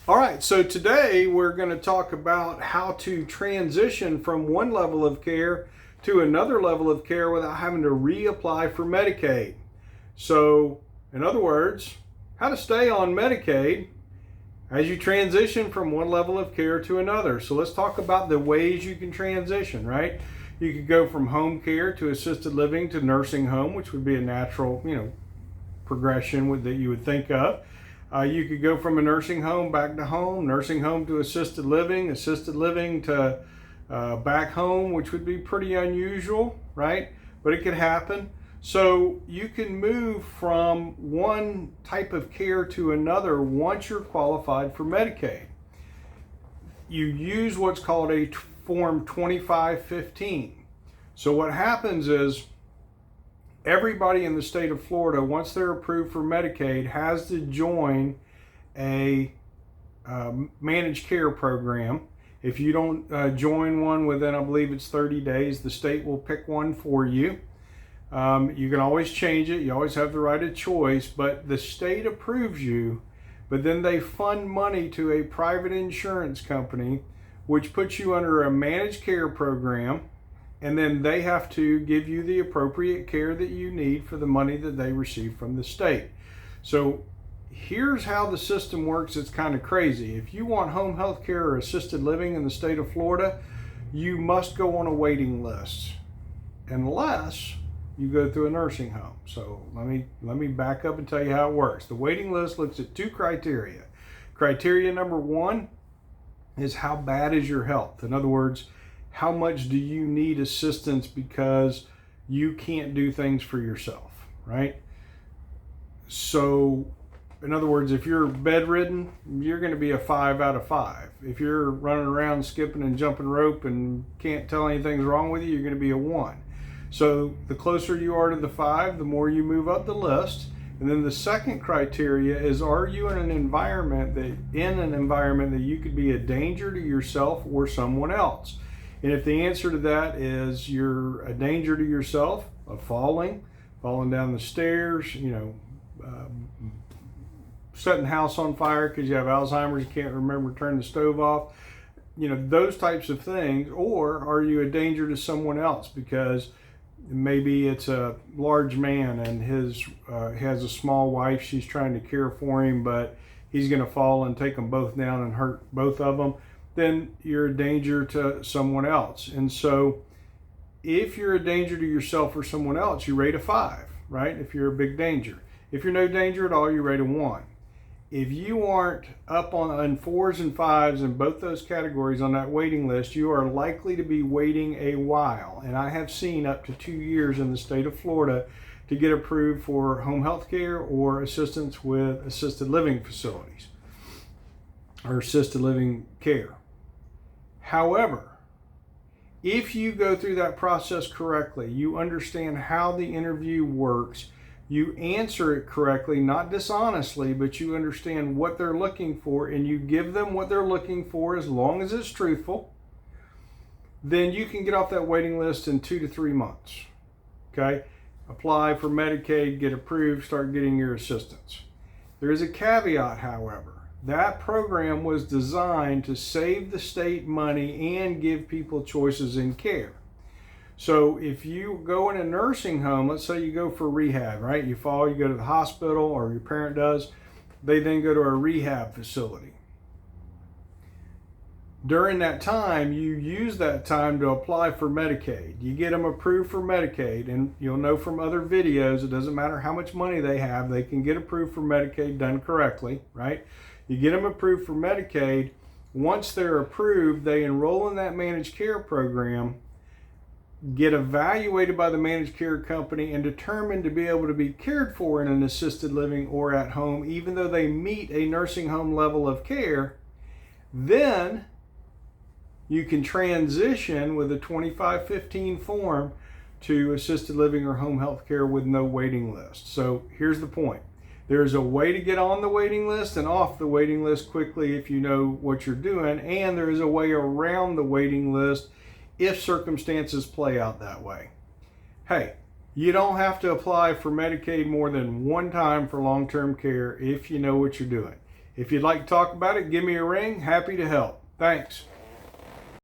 All right, so today we're going to talk about how to transition from one level of care to another level of care without having to reapply for Medicaid. So, in other words, how to stay on Medicaid as you transition from one level of care to another. So let's talk about the ways you can transition, right? You could go from home care to assisted living to nursing home, which would be a natural, progression that you would think of. You could go from a nursing home back to home, nursing home to assisted living to back home, which would be pretty unusual, right? But it could happen. So you can move from one type of care to another once you're qualified for Medicaid. You use what's called a Form 2515. So what happens is everybody in the state of Florida, once they're approved for Medicaid, has to join a managed care program. If you don't join one within, I believe it's 30 days, the state will pick one for you. You can always change it. You always have the right of choice, but the state approves you, but then they fund money to a private insurance company, which puts you under a managed care program, and then they have to give you the appropriate care that you need for the money that they receive from the state. So here's how the system works. It's kind of crazy. If you want home health care or assisted living in the state of Florida, you must go on a waiting list unless you go through a nursing home. So let me back up and tell you how it works. The waiting list looks at two criteria. Criteria number one is how bad is your health? In other words, how much do you need assistance because you can't do things for yourself, right? So in other words, if you're bedridden, you're going to be a 5 out of 5. If you're running around skipping and jumping rope and can't tell anything's wrong with you, you're going to be a 1. So the closer you are to the 5, the more you move up the list. And then the second criteria is, are you in an environment that you could be a danger to yourself or someone else? And if the answer to that is you're a danger to yourself of falling down the stairs, setting the house on fire because you have Alzheimer's, you can't remember to turn the stove off, those types of things. Or are you a danger to someone else because maybe it's a large man and his has a small wife, she's trying to care for him, but he's going to fall and take them both down and hurt both of them. Then you're a danger to someone else. And so if you're a danger to yourself or someone else, you rate a 5, right? If you're a big danger. If you're no danger at all, you rate a 1. If you aren't up on 4s and 5s in both those categories on that waiting list, you are likely to be waiting a while. And I have seen up to 2 years in the state of Florida to get approved for home health care or assistance with assisted living facilities or assisted living care. However, if you go through that process correctly, you understand how the interview works, you answer it correctly, not dishonestly, but you understand what they're looking for, and you give them what they're looking for as long as it's truthful, then you can get off that waiting list in 2 to 3 months. Okay? Apply for Medicaid, get approved, start getting your assistance. There is a caveat, however. That program was designed to save the state money and give people choices in care. So if you go in a nursing home, let's say you go for rehab, right? You fall, you go to the hospital, or your parent does. They then go to a rehab facility. During that time, you use that time to apply for Medicaid. You get them approved for Medicaid, and you'll know from other videos, it doesn't matter how much money they have, they can get approved for Medicaid done correctly, right? You get them approved for Medicaid. Once they're approved, they enroll in that managed care program, get evaluated by the managed care company, and determined to be able to be cared for in an assisted living or at home, even though they meet a nursing home level of care. Then you can transition with a 2515 form to assisted living or home health care with no waiting list. So here's the point. There's a way to get on the waiting list and off the waiting list quickly if you know what you're doing, and there is a way around the waiting list if circumstances play out that way. Hey, you don't have to apply for Medicaid more than one time for long-term care if you know what you're doing. If you'd like to talk about it, give me a ring. Happy to help. Thanks.